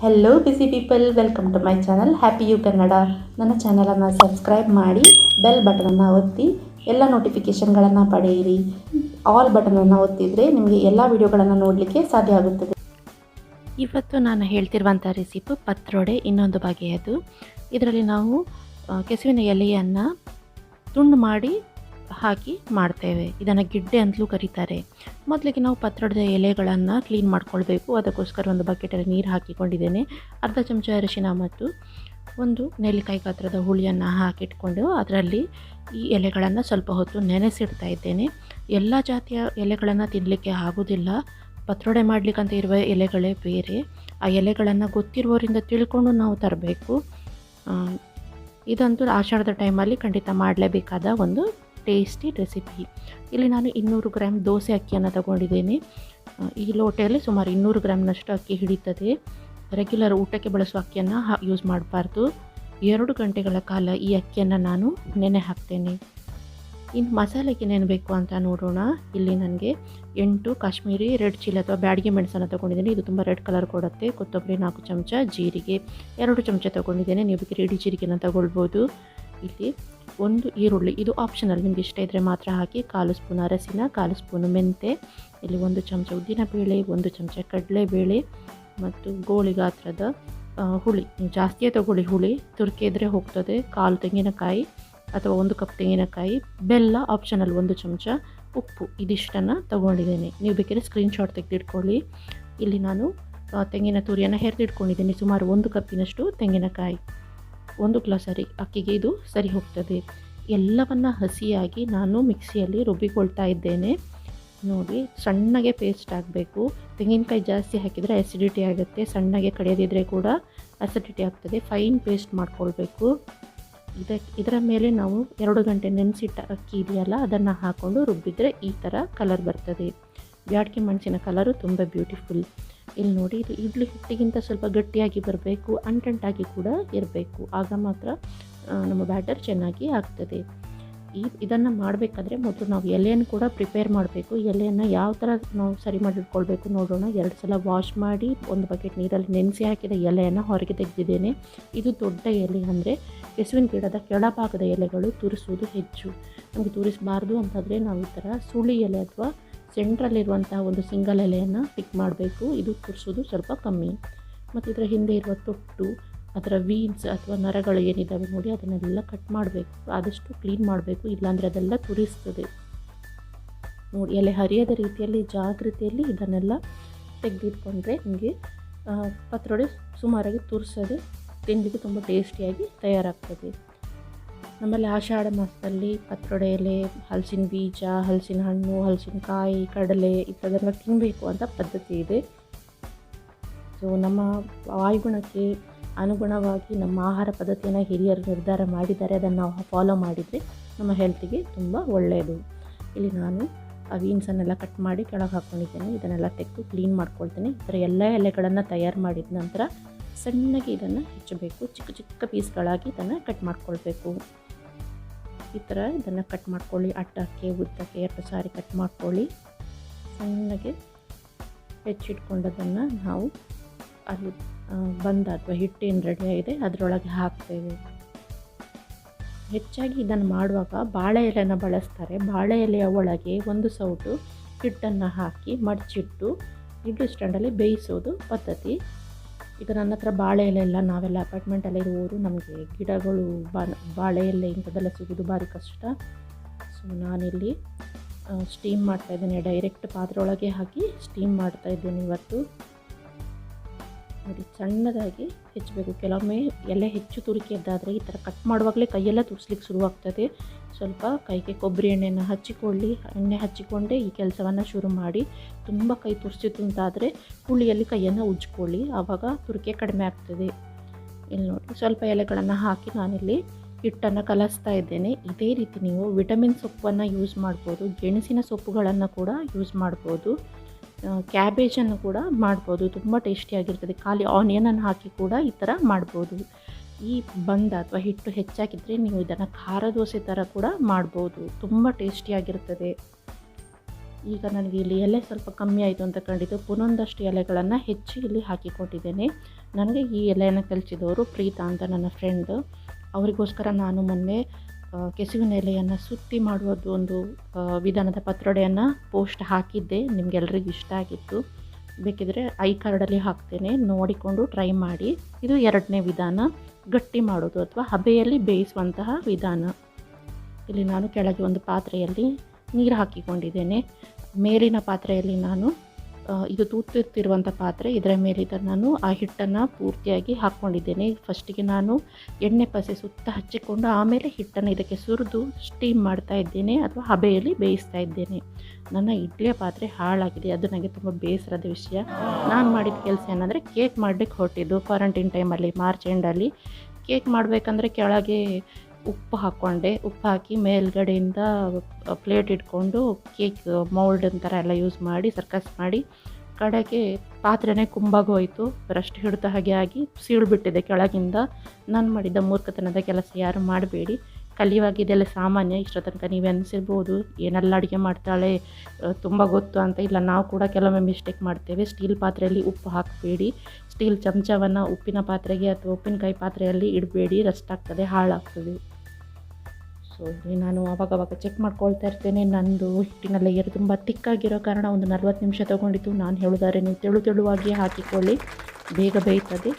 Hello busy people, welcome to my channel happy you Kannada. ನನ್ನ ಚಾನಲನ್ನು subscribe ಮಾಡಿ, bell ಬಟನನ್ನು ಒತ್ತಿ ಎಲ್ಲ ನೋಟಿಫಿಕೇಷನ್ಗಳನ್ನು ಪಡೆಯಿರಿ. ಆಲ್ ಬಟನನ್ನು ಒತ್ತಿದರೆ ನಿಮಗೆ ಎಲ್ಲ ವಿಡಿಯೋಗಳನ್ನು ನೋಡಲಿಕ್ಕೆ ಸಾಧ್ಯ ಆಗುತ್ತದೆ. ಇವತ್ತು ನಾನು ಹೇಳ್ತಿರುವಂಥ ರೆಸಿಪಿ ಪತ್ರೊಡೆ, ಇನ್ನೊಂದು ಬಗೆಯದು. ಇದರಲ್ಲಿ ನಾವು ಕೆಸುವಿನ ಎಲೆಯನ್ನು ತುಂಡು ಮಾಡಿ ಹಾಕಿ ಮಾಡ್ತೇವೆ. ಇದನ್ನು ಗಿಡ್ಡೆ ಅಂತಲೂ ಕರೀತಾರೆ. ಮೊದಲಿಗೆ ನಾವು ಪತ್ರೊಡೆದ ಎಲೆಗಳನ್ನು ಕ್ಲೀನ್ ಮಾಡ್ಕೊಳ್ಬೇಕು. ಅದಕ್ಕೋಸ್ಕರ ಒಂದು ಬಕೆಟಲ್ಲಿ ನೀರು ಹಾಕಿಕೊಂಡಿದ್ದೇನೆ. ಅರ್ಧ ಚಮಚ ಅರಿಶಿನ ಮತ್ತು ಒಂದು ನೆಲ್ಲಿಕಾಯಿ ಗಾತ್ರದ ಹುಳಿಯನ್ನು ಹಾಕಿಟ್ಕೊಂಡು ಅದರಲ್ಲಿ ಈ ಎಲೆಗಳನ್ನು ಸ್ವಲ್ಪ ಹೊತ್ತು ನೆನೆಸಿಡ್ತಾ ಇದ್ದೇನೆ. ಎಲ್ಲ ಜಾತಿಯ ಎಲೆಗಳನ್ನು ತಿನ್ನಲಿಕ್ಕೆ ಆಗೋದಿಲ್ಲ. ಪತ್ರೊಡೆ ಮಾಡಲಿಕ್ಕಂತ ಇರುವ ಎಲೆಗಳೇ ಬೇರೆ. ಆ ಎಲೆಗಳನ್ನು ಗೊತ್ತಿರುವವರಿಂದ ತಿಳ್ಕೊಂಡು ನಾವು ತರಬೇಕು. ಇದಂತೂ ಆಷಾಢದ ಟೈಮಲ್ಲಿ ಖಂಡಿತ ಮಾಡಲೇಬೇಕಾದ ಒಂದು ಟೇಸ್ಟಿ ರೆಸಿಪಿ. ಇಲ್ಲಿ ನಾನು 200 ಗ್ರಾಮ್ ದೋಸೆ ಅಕ್ಕಿಯನ್ನು ತಗೊಂಡಿದ್ದೇನೆ. ಈ ಲೋಟೆಯಲ್ಲಿ ಸುಮಾರು 200 ಗ್ರಾಮ್ನಷ್ಟು ಅಕ್ಕಿ ಹಿಡಿತದೆ. ರೆಗ್ಯುಲರ್ ಊಟಕ್ಕೆ ಬಳಸುವ ಅಕ್ಕಿಯನ್ನು ಯೂಸ್ ಮಾಡಬಾರ್ದು. 2 ಗಂಟೆಗಳ ಕಾಲ ಈ ಅಕ್ಕಿಯನ್ನು ನಾನು ನೆನೆ ಹಾಕ್ತೇನೆ. ಇನ್ನು ಮಸಾಲೆಗೆ ನೆನಬೇಕು ಅಂತ ನೋಡೋಣ. ಇಲ್ಲಿ ನನಗೆ 8 ಕಾಶ್ಮೀರಿ ರೆಡ್ ಚಿಲ್ಲಿ ಅಥವಾ ಬ್ಯಾಡಗಿ ಮೆಣಸನ್ನು ತೊಗೊಂಡಿದ್ದೇನೆ. ಇದು ತುಂಬ ರೆಡ್ ಕಲರ್ ಕೊಡುತ್ತೆ. ಕೊತ್ತಂಬರಿ 4 ಚಮಚ, ಜೀರಿಗೆ 2 ಚಮಚ ತೊಗೊಂಡಿದ್ದೇನೆ. ನೀವು ಬೇಕಿದ್ರೆ ಇಡೀ ಜೀರಿಗೆನ ತಗೊಳ್ಬೋದು. ಇಲ್ಲಿ 1 ಈರುಳ್ಳಿ, ಇದು ಆಪ್ಷನಲ್, ನಿಮಗೆ ಇಷ್ಟ ಇದ್ದರೆ ಮಾತ್ರ ಹಾಕಿ. 1/4 ಸ್ಪೂನ್ ಅರಸಿನ, 1/4 ಸ್ಪೂನ್ ಮೆಂತೆ, ಇಲ್ಲಿ 1 ಚಮಚ ಉದ್ದಿನಬೇಳೆ, 1 ಚಮಚ ಕಡಲೆಬೇಳೆ ಮತ್ತು ಗೋಳಿ ಗಾತ್ರದ ಹುಳಿ. ಜಾಸ್ತಿಯೇ ತಗೊಳ್ಳಿ ಹುಳಿ, ತುರ್ಕೆ ಇದ್ದರೆ ಹೋಗ್ತದೆ. 1/4 ತೆಂಗಿನಕಾಯಿ ಅಥವಾ 1 ಕಪ್ ತೆಂಗಿನಕಾಯಿ, ಬೆಲ್ಲ ಆಪ್ಷನಲ್, 1 ಚಮಚ, ಉಪ್ಪು, ಇದಿಷ್ಟನ್ನು ತೊಗೊಂಡಿದ್ದೇನೆ. ನೀವು ಬೇಕಿದ್ರೆ ಸ್ಕ್ರೀನ್ಶಾಟ್ ತೆಗೆದಿಟ್ಕೊಳ್ಳಿ. ಇಲ್ಲಿ ನಾನು ತೆಂಗಿನ ತುರಿಯನ್ನು ಹೆರೆದಿಟ್ಕೊಂಡಿದ್ದೀನಿ. ಸುಮಾರು 1 ಕಪ್ಪಿನಷ್ಟು ತೆಂಗಿನಕಾಯಿ. 1 ಗ್ಲಾಸ್ ಅಕ್ಕಿಗೆ ಇದು ಸರಿ ಹೋಗ್ತದೆ. ಎಲ್ಲವನ್ನು ಹಸಿಯಾಗಿ ನಾನು ಮಿಕ್ಸಿಯಲ್ಲಿ ರುಬ್ಬಿಕೊಳ್ತಾ ಇದ್ದೇನೆ. ನೋಡಿ, ಸಣ್ಣಗೆ ಪೇಸ್ಟ್ ಆಗಬೇಕು. ತೆಂಗಿನಕಾಯಿ ಜಾಸ್ತಿ ಹಾಕಿದರೆ ಅಸಿಡಿಟಿ ಆಗುತ್ತೆ. ಸಣ್ಣಗೆ ಕಡಿಯೋದಿದ್ರೆ ಕೂಡ ಅಸಿಡಿಟಿ ಆಗ್ತದೆ. ಫೈನ್ ಪೇಸ್ಟ್ ಮಾಡ್ಕೊಳ್ಬೇಕು. ಇದರ ಮೇಲೆ ನಾವು 2 ಗಂಟೆ ನೆನೆಸಿಟ್ಟ ಅಕ್ಕಿ ಇದೆಯಲ್ಲ, ಅದನ್ನು ಹಾಕ್ಕೊಂಡು ರುಬ್ಬಿದರೆ ಈ ಥರ ಕಲರ್ ಬರ್ತದೆ. ಬ್ಯಾಡಗಿ ಮೆಣಸಿನ ಕಲರು ತುಂಬ ಬ್ಯೂಟಿಫುಲ್. ಇಲ್ಲಿ ನೋಡಿ, ಇದು ಇಡ್ಲಿ ಹಿಟ್ಟಿಗಿಂತ ಸ್ವಲ್ಪ ಗಟ್ಟಿಯಾಗಿ ಬರಬೇಕು, ಅಂಟಂಟಾಗಿ ಕೂಡ ಇರಬೇಕು. ಆಗ ಮಾತ್ರ ನಮ್ಮ ಬ್ಯಾಟರ್ ಚೆನ್ನಾಗಿ ಆಗ್ತದೆ. ಇದನ್ನು ಮಾಡಬೇಕಾದ್ರೆ ಮೊದಲು ನಾವು ಎಲೆಯನ್ನು ಕೂಡ ಪ್ರಿಪೇರ್ ಮಾಡಬೇಕು. ಎಲೆಯನ್ನು ಯಾವ ಥರ ನಾವು ಸರಿ ಮಾಡಿಟ್ಕೊಳ್ಬೇಕು ನೋಡೋಣ. 2 ಸಲ ವಾಶ್ ಮಾಡಿ 1 ಬಕೆಟ್ ನೀರಲ್ಲಿ ನೆನೆಸಿ ಹಾಕಿದ ಎಲೆಯನ್ನು ಹೊರಗೆ ತೆಗೆದಿದ್ದೇನೆ. ಇದು ದೊಡ್ಡ ಎಲೆ, ಅಂದರೆ ಕೆಸುವಿನ ಗಿಡದ ಕೆಳಭಾಗದ ಎಲೆಗಳು ತುರಿಸುವುದು ಹೆಚ್ಚು. ನಮಗೆ ತುರಿಸಬಾರ್ದು ಅಂತಂದರೆ ನಾವು ಈ ಥರ ಸುಳಿ ಎಲೆ ಅಥವಾ ಸೆಂಟ್ರಲ್ಲಿರುವಂತಹ ಒಂದು ಸಿಂಗಲ್ ಎಲೆಯನ್ನು ಪಿಕ್ ಮಾಡಬೇಕು. ಇದು ತುರಿಸೋದು ಸ್ವಲ್ಪ ಕಮ್ಮಿ. ಮತ್ತು ಇದರ ಹಿಂದೆ ಇರುವ ತೊಟ್ಟು, ಅದರ ವೀನ್ಸ್ ಅಥವಾ ನರಗಳು ಏನಿದ್ದಾವೆ ನೋಡಿ, ಅದನ್ನೆಲ್ಲ ಕಟ್ ಮಾಡಬೇಕು. ಆದಷ್ಟು ಕ್ಲೀನ್ ಮಾಡಬೇಕು, ಇಲ್ಲಾಂದರೆ ಅದೆಲ್ಲ ತುರಿಸ್ತದೆ. ನೋಡಿ, ಎಲೆ ಹರಿಯದ ರೀತಿಯಲ್ಲಿ ಜಾಗೃತಿಯಲ್ಲಿ ಇದನ್ನೆಲ್ಲ ತೆಗೆದಿಟ್ಕೊಂಡ್ರೆ ನಿಮಗೆ ಪತ್ರೊಡೆ ಸುಮಾರಾಗಿ ತುರಿಸೋದು ತಿನ್ನಲಿಕ್ಕೆ ತುಂಬ ಟೇಸ್ಟಿಯಾಗಿ ತಯಾರಾಗ್ತದೆ. ನಮ್ಮಲ್ಲಿ ಆಷಾಢ ಮಾಸದಲ್ಲಿ ಪತ್ರೊಡೆ ಎಲೆ, ಹಲಸಿನ ಬೀಜ, ಹಲಸಿನ ಹಣ್ಣು, ಹಲಸಿನಕಾಯಿ, ಕಡಲೆ ಇಂಥದ್ದೆಲ್ಲ ತಿನ್ನಬೇಕು ಅಂತ ಪದ್ಧತಿ ಇದೆ. ಸೊ ನಮ್ಮ ವಾಯುಗುಣಕ್ಕೆ ಅನುಗುಣವಾಗಿ ನಮ್ಮ ಆಹಾರ ಪದ್ಧತಿಯನ್ನು ಹಿರಿಯರು ನಿರ್ಧಾರ ಮಾಡಿದ್ದಾರೆ. ಅದನ್ನು ನಾವು ಫಾಲೋ ಮಾಡಿದರೆ ನಮ್ಮ ಹೆಲ್ತಿಗೆ ತುಂಬ ಒಳ್ಳೆಯದು. ಇಲ್ಲಿ ನಾನು ಆ ಬೀನ್ಸನ್ನೆಲ್ಲ ಕಟ್ ಮಾಡಿ ಕೆಳಗೆ ಹಾಕ್ಕೊಂಡಿದ್ದೇನೆ. ಇದನ್ನೆಲ್ಲ ತೆಗೆದು ಕ್ಲೀನ್ ಮಾಡ್ಕೊಳ್ತೇನೆ. ಈ ಥರ ಎಲ್ಲ ಎಲೆಗಳನ್ನು ತಯಾರು ಮಾಡಿದ ನಂತರ ಸಣ್ಣಗೆ ಇದನ್ನು ಹೆಚ್ಚಬೇಕು. ಚಿಕ್ಕ ಚಿಕ್ಕ ಪೀಸ್ಗಳಾಗಿ ಇದನ್ನು ಕಟ್ ಮಾಡ್ಕೊಳ್ಬೇಕು. ಈ ಥರ ಇದನ್ನು ಕಟ್ ಮಾಡ್ಕೊಳ್ಳಿ. ಅಡ್ಡಕ್ಕೆ ಉದ್ದಕ್ಕೆ 2 ಸಾರಿ ಕಟ್ ಮಾಡ್ಕೊಳ್ಳಿ. ಸಣ್ಣಗೆ ಹೆಚ್ಚಿಟ್ಕೊಂಡದನ್ನು ನಾವು ಅಲ್ಲಿ ಬಂದ ಅಥವಾ ಹಿಟ್ಟೇನು ರೆಡಿ ಆಗಿದೆ ಅದರೊಳಗೆ ಹಾಕ್ತೇವೆ. ಹೆಚ್ಚಾಗಿ ಇದನ್ನು ಮಾಡುವಾಗ ಬಾಳೆ ಎಲೆಯನ್ನು ಬಳಸ್ತಾರೆ. ಬಾಳೆ ಎಲೆಯ ಒಳಗೆ 1 ಸೌಟು ಹಿಟ್ಟನ್ನು ಹಾಕಿ ಮಡಚಿಟ್ಟು ಇಡ್ಲಿ ಸ್ಟ್ಯಾಂಡಲ್ಲಿ ಬೇಯಿಸೋದು ಪದ್ಧತಿ. ಈಗ ನನ್ನ ಹತ್ರ ಬಾಳೆ ಎಲೆ ಎಲ್ಲ, ನಾವೆಲ್ಲ ಅಪಾರ್ಟ್ಮೆಂಟಲ್ಲಿ ಇರುವವರು, ನಮಗೆ ಗಿಡಗಳು ಬಾಳೆ ಎಲೆ ಇಂಥದ್ದೆಲ್ಲ ಸಿಗೋದು ಭಾರಿ ಕಷ್ಟ. ಸೊ ನಾನಿಲ್ಲಿ ಸ್ಟೀಮ್ ಮಾಡ್ತಾಯಿದ್ದೇನೆ. ಡೈರೆಕ್ಟ್ ಪಾತ್ರೆ ಒಳಗೆ ಹಾಕಿ ಸ್ಟೀಮ್ ಮಾಡ್ತಾಯಿದ್ದೇನೆ ಇವತ್ತು. ನೋಡಿ, ಸಣ್ಣದಾಗಿ ಹೆಚ್ಚಬೇಕು. ಕೆಲವೊಮ್ಮೆ ಎಲೆ ಹೆಚ್ಚು ತುರಿಕೆದ್ದಾದರೆ ಈ ಥರ ಕಟ್ ಮಾಡುವಾಗಲೇ ಕೈಯೆಲ್ಲ ತುರಿಸ್ಲಿಕ್ಕೆ ಶುರುವಾಗ್ತದೆ. ಸ್ವಲ್ಪ ಕೈಗೆ ಕೊಬ್ಬರಿ ಎಣ್ಣೆಯನ್ನು ಹಚ್ಚಿಕೊಳ್ಳಿ. ಎಣ್ಣೆ ಹಚ್ಚಿಕೊಂಡೇ ಈ ಕೆಲಸವನ್ನು ಶುರು ಮಾಡಿ. ತುಂಬ ಕೈ ತುರಿಸಿತು ಅಂತಾದರೆ ಹುಳಿಯಲ್ಲಿ ಕೈಯನ್ನು ಉಜ್ಜಿಕೊಳ್ಳಿ, ಆವಾಗ ತುರಿಕೆ ಕಡಿಮೆ ಆಗ್ತದೆ. ಇಲ್ಲಿ ನೋಡಿ, ಸ್ವಲ್ಪ ಎಲೆಗಳನ್ನು ಹಾಕಿ ನಾನಿಲ್ಲಿ ಹಿಟ್ಟನ್ನು ಕಲಿಸ್ತಾ ಇದ್ದೇನೆ. ಇದೇ ರೀತಿ ನೀವು ವಿಟಮಿನ್ ಸೊಪ್ಪನ್ನು ಯೂಸ್ ಮಾಡ್ಬೋದು, ಗೆಣಸಿನ ಸೊಪ್ಪುಗಳನ್ನು ಕೂಡ ಯೂಸ್ ಮಾಡ್ಬೋದು, ಕ್ಯಾಬೇಜನ್ನು ಕೂಡ ಮಾಡ್ಬೋದು. ತುಂಬ ಟೇಸ್ಟಿಯಾಗಿರ್ತದೆ. ಖಾಲಿ ಆನಿಯನನ್ನು ಹಾಕಿ ಕೂಡ ಈ ಥರ ಮಾಡ್ಬೋದು. ಈ ಬಂದ ಅಥವಾ ಹಿಟ್ಟು ಹೆಚ್ಚಾಗಿದ್ದರೆ ನೀವು ಇದನ್ನು ಖಾರ ದೋಸೆ ಥರ ಕೂಡ ಮಾಡ್ಬೋದು. ತುಂಬ ಟೇಸ್ಟಿಯಾಗಿರ್ತದೆ. ಈಗ ನನಗೆ ಇಲ್ಲಿ ಎಲೆ ಸ್ವಲ್ಪ ಕಮ್ಮಿ ಆಯಿತು ಅಂತ ಕಂಡಿದ್ದು ಪುನೊಂದಷ್ಟು ಎಲೆಗಳನ್ನು ಹೆಚ್ಚಿ ಇಲ್ಲಿ ಹಾಕಿಕೊಟ್ಟಿದ್ದೇನೆ. ನನಗೆ ಈ ಎಲೆಯನ್ನು ಕಲಿಸಿದವರು ಪ್ರೀತಾ ಅಂತ ನನ್ನ ಫ್ರೆಂಡ್. ಅವರಿಗೋಸ್ಕರ ನಾನು ಮೊನ್ನೆ ಕೆಸುವಿನ ಎಲೆಯನ್ನು ಸುತ್ತಿ ಮಾಡುವುದು ಒಂದು ವಿಧಾನದ ಪತ್ರೊಡೆಯನ್ನು ಪೋಸ್ಟ್ ಹಾಕಿದ್ದೆ. ನಿಮಗೆಲ್ರಿಗೂ ಇಷ್ಟ ಆಗಿತ್ತು. ಬೇಕಿದ್ರೆ ಐ ಕಾರ್ಡಲ್ಲಿ ಹಾಕ್ತೇನೆ, ನೋಡಿಕೊಂಡು ಟ್ರೈ ಮಾಡಿ. ಇದು 2ನೇ ವಿಧಾನ, ಗಟ್ಟಿ ಮಾಡೋದು ಅಥವಾ ಹಬೆಯಲ್ಲಿ ಬೇಯಿಸುವಂತಹ ವಿಧಾನ. ಇಲ್ಲಿ ನಾನು ಕೆಳಗೆ ಒಂದು ಪಾತ್ರೆಯಲ್ಲಿ ನೀರು ಹಾಕಿಕೊಂಡಿದ್ದೇನೆ. ಮೇಲಿನ ಪಾತ್ರೆಯಲ್ಲಿ ನಾನು ಇದು ತೂತಿರ್ತಿರುವಂಥ ಪಾತ್ರೆ, ಇದರ ಮೇಲೆ ನಾನು ಆ ಹಿಟ್ಟನ್ನು ಪೂರ್ತಿಯಾಗಿ ಹಾಕ್ಕೊಂಡಿದ್ದೇನೆ. ಫಸ್ಟಿಗೆ ನಾನು ಎಣ್ಣೆ ಪಸೆ ಸುತ್ತ ಹಚ್ಚಿಕೊಂಡು ಆಮೇಲೆ ಹಿಟ್ಟನ್ನು ಇದಕ್ಕೆ ಸುರಿದು ಸ್ಟೀಮ್ ಮಾಡ್ತಾ ಇದ್ದೇನೆ ಅಥವಾ ಹಬೆಯಲ್ಲಿ ಬೇಯಿಸ್ತಾ ಇದ್ದೇನೆ. ನನ್ನ ಇಡ್ಲಿಯ ಪಾತ್ರೆ ಹಾಳಾಗಿದೆ, ಅದು ನನಗೆ ತುಂಬ ಬೇಸರದ ವಿಷಯ. ನಾನು ಮಾಡಿದ ಕೆಲಸ ಏನಂದರೆ ಕೇಕ್ ಮಾಡಲಿಕ್ಕೆ ಹೊರಟಿದ್ದು ಕ್ವಾರಂಟೈನ್ ಟೈಮಲ್ಲಿ, ಮಾರ್ಚ್ ಎಂಡಲ್ಲಿ. ಕೇಕ್ ಮಾಡಬೇಕಂದ್ರೆ ಕೆಳಗೆ ಉಪ್ಪು ಹಾಕ್ಕೊಂಡೆ. ಉಪ್ಪು ಹಾಕಿ ಮೇಲ್ಗಡೆಯಿಂದ ಪ್ಲೇಟ್ ಇಟ್ಕೊಂಡು ಕೇಕ್ ಮೌಲ್ಡ್ ಥರ ಎಲ್ಲ ಯೂಸ್ ಮಾಡಿ ಸರ್ಕಸ್ ಮಾಡಿ ಕಡೆಗೆ ಪಾತ್ರೆನೇ ಕುಂಬಾಗೋಯಿತು. ಬ್ರಷ್ ಹಿಡಿದ ಹಾಗೆ ಆಗಿ ಸೀಳ್ಬಿಟ್ಟಿದೆ ಕೆಳಗಿಂದ. ನಾನು ಮಾಡಿದ್ದ ಮೂರ್ಖತನದ ಕೆಲಸ ಯಾರು ಮಾಡಬೇಡಿ. ಕಲಿಯುವಾಗ ಇದೆಲ್ಲ ಸಾಮಾನ್ಯ. ಇಷ್ಟೋ ತನಕ ನೀವು ಅನಿಸಿರ್ಬೋದು ಏನೆಲ್ಲ ಅಡುಗೆ ಮಾಡ್ತಾಳೆ, ತುಂಬ ಗೊತ್ತು ಅಂತ. ಇಲ್ಲ, ನಾವು ಕೂಡ ಕೆಲವೊಮ್ಮೆ ಮಿಸ್ಟೇಕ್ ಮಾಡ್ತೇವೆ. ಸ್ಟೀಲ್ ಪಾತ್ರೆಯಲ್ಲಿ ಉಪ್ಪು ಹಾಕಬೇಡಿ. ಸ್ಟೀಲ್ ಚಮಚವನ್ನು ಉಪ್ಪಿನ ಪಾತ್ರೆಗೆ ಅಥವಾ ಉಪ್ಪಿನಕಾಯಿ ಪಾತ್ರೆಯಲ್ಲಿ ಇಡಬೇಡಿ, ರಸ್ಟ್ ಆಗ್ತದೆ, ಹಾಳಾಗ್ತದೆ. ಸೊ ಇಲ್ಲಿ ನಾನು ಆವಾಗವಾಗ ಚೆಕ್ ಮಾಡ್ಕೊಳ್ತಾ ಇರ್ತೇನೆ. ನಂದು ಹಿಟ್ಟಿನ ಲೇಯರ್ ತುಂಬ ತಿಕ್ಕಾಗಿರೋ ಕಾರಣ ಒಂದು 40 ನಿಮಿಷ ತೊಗೊಂಡಿತ್ತು. ನಾನು ಹೇಳಿದರೆ ನೀವು ತೆಳುವಾಗಿ ಹಾಕಿಕೊಳ್ಳಿ, ಬೇಗ ಬೇಯ್ತದೆ.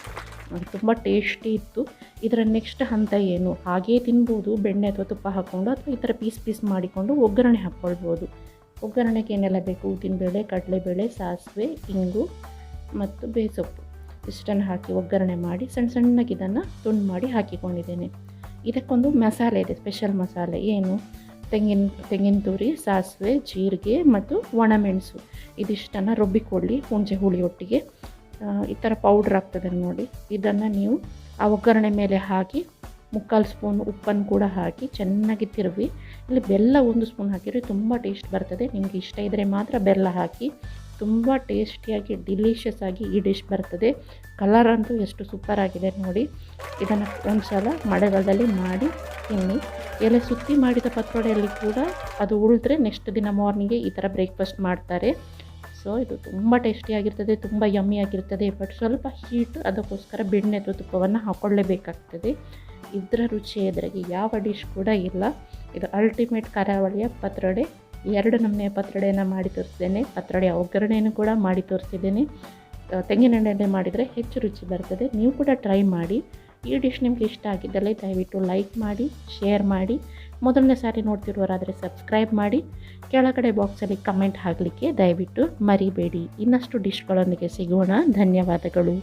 ತುಂಬ ಟೇಸ್ಟಿ ಇತ್ತು. ಇದರ ನೆಕ್ಸ್ಟ್ ಹಂತ ಏನು, ಹಾಗೇ ತಿನ್ಬೋದು, ಬೆಣ್ಣೆ ಅಥವಾ ತುಪ್ಪ ಹಾಕ್ಕೊಂಡು, ಅಥವಾ ಈ ಥರ ಪೀಸ್ ಮಾಡಿಕೊಂಡು ಒಗ್ಗರಣೆ ಹಾಕ್ಕೊಳ್ಬೋದು. ಒಗ್ಗರಣೆಗೆ ಏನೆಲ್ಲ ಬೇಕು, ಉದ್ದಿನಬೇಳೆ, ಕಡಲೆಬೇಳೆ, ಸಾಸಿವೆ, ಇಂಗು ಮತ್ತು ಬೇಸೊಪ್ಪು ಇಷ್ಟನ್ನು ಹಾಕಿ ಒಗ್ಗರಣೆ ಮಾಡಿ ಸಣ್ಣಗೆ ಇದನ್ನು ತುಂಡು ಮಾಡಿ ಹಾಕಿಕೊಂಡಿದ್ದೇನೆ. ಇದಕ್ಕೊಂದು ಮಸಾಲೆ ಇದೆ, ಸ್ಪೆಷಲ್ ಮಸಾಲೆ. ಏನು, ತೆಂಗಿನ ತುರಿ, ಸಾಸಿವೆ, ಜೀರಿಗೆ ಮತ್ತು ಒಣಮೆಣಸು ಇದಿಷ್ಟನ್ನು ರುಬ್ಬಿಕೊಳ್ಳಿ ಹುಣಸೆ ಹುಳಿ ಒಟ್ಟಿಗೆ. ಈ ಥರ ಪೌಡ್ರ್ ಆಗ್ತದೆ ನೋಡಿ. ಇದನ್ನು ನೀವು ಆ ಒಗ್ಗರಣೆ ಮೇಲೆ ಹಾಕಿ 3/4 ಸ್ಪೂನ್ ಉಪ್ಪನ್ನು ಕೂಡ ಹಾಕಿ ಚೆನ್ನಾಗಿ ತಿರುವಿ. ಇಲ್ಲಿ ಬೆಲ್ಲ 1 ಸ್ಪೂನ್ ಹಾಕಿದರೆ ತುಂಬ ಟೇಸ್ಟ್ ಬರ್ತದೆ. ನಿಮಗೆ ಇಷ್ಟ ಇದ್ದರೆ ಮಾತ್ರ ಬೆಲ್ಲ ಹಾಕಿ. ತುಂಬ ಟೇಸ್ಟಿಯಾಗಿ ಡಿಲಿಷಿಯಸ್ ಆಗಿ ಈ ಡಿಶ್ ಬರ್ತದೆ. ಕಲರ್ ಅಂತೂ ಎಷ್ಟು ಸೂಪರ್ ಆಗಿದೆ ನೋಡಿ. ಇದನ್ನು ಒಂದು ಸಲ ಮಳೆಗಾಲದಲ್ಲಿ ಮಾಡಿ ತಿನ್ನಿ. ಎಲೆ ಸುತ್ತಿ ಮಾಡಿದ ಪತ್ರೊಡೆಯಲ್ಲಿ ಕೂಡ ಅದು ಉಳಿದ್ರೆ ನೆಕ್ಸ್ಟ್ ದಿನ ಮಾರ್ನಿಂಗ್ಗೆ ಈ ಥರ ಬ್ರೇಕ್ಫಾಸ್ಟ್ ಮಾಡ್ತಾರೆ. ಸೊ ಇದು ತುಂಬ ಟೇಸ್ಟಿಯಾಗಿರ್ತದೆ, ತುಂಬ ಯಮ್ಮಿಯಾಗಿರ್ತದೆ. ಬಟ್ ಸ್ವಲ್ಪ ಹೀಟ್, ಅದಕ್ಕೋಸ್ಕರ ಬೆಣ್ಣೆ ಅಥವಾ ತುಪ್ಪವನ್ನು ಹಾಕ್ಕೊಳ್ಳೇಬೇಕಾಗ್ತದೆ. ಇದರ ರುಚಿ ಎದುರಿಗೆ ಯಾವ ಡಿಶ್ ಕೂಡ ಇಲ್ಲ. ಇದು ಅಲ್ಟಿಮೇಟ್ ಕರಾವಳಿಯ ಪತ್ರೊಡೆ. 2 ನಮೂನೆಯ ಪತ್ರೊಡೆಯನ್ನು ಮಾಡಿ ತೋರಿಸಿದ್ದೇನೆ. ಪತ್ರೊಡೆಯ ಒಗ್ಗರಣೆಯನ್ನು ಕೂಡ ಮಾಡಿ ತೋರಿಸಿದ್ದೇನೆ. ತೆಂಗಿನೆಣ್ಣೆಯಲ್ಲಿ ಮಾಡಿದರೆ ಹೆಚ್ಚು ರುಚಿ ಬರ್ತದೆ. ನೀವು ಕೂಡ ಟ್ರೈ ಮಾಡಿ. ಈ ಡಿಶ್ ನಿಮಗೆ ಇಷ್ಟ ಆಗಿದ್ದಲ್ಲಿ ದಯವಿಟ್ಟು ಲೈಕ್ ಮಾಡಿ, ಶೇರ್ ಮಾಡಿ. ಮೊದಲನೇ ಸಾರಿ ನೋಡ್ತಿರೋರಾದರೆ ಸಬ್ಸ್ಕ್ರೈಬ್ ಮಾಡಿ. ಕೆಳಗಡೆ ಬಾಕ್ಸಲ್ಲಿ ಕಮೆಂಟ್ ಹಾಕಲಿಕ್ಕೆ ದಯವಿಟ್ಟು ಮರಿಬೇಡಿ. ಇನ್ನಷ್ಟು ಡಿಶ್ಗಳೊಂದಿಗೆ ಸಿಗೋಣ. ಧನ್ಯವಾದಗಳು.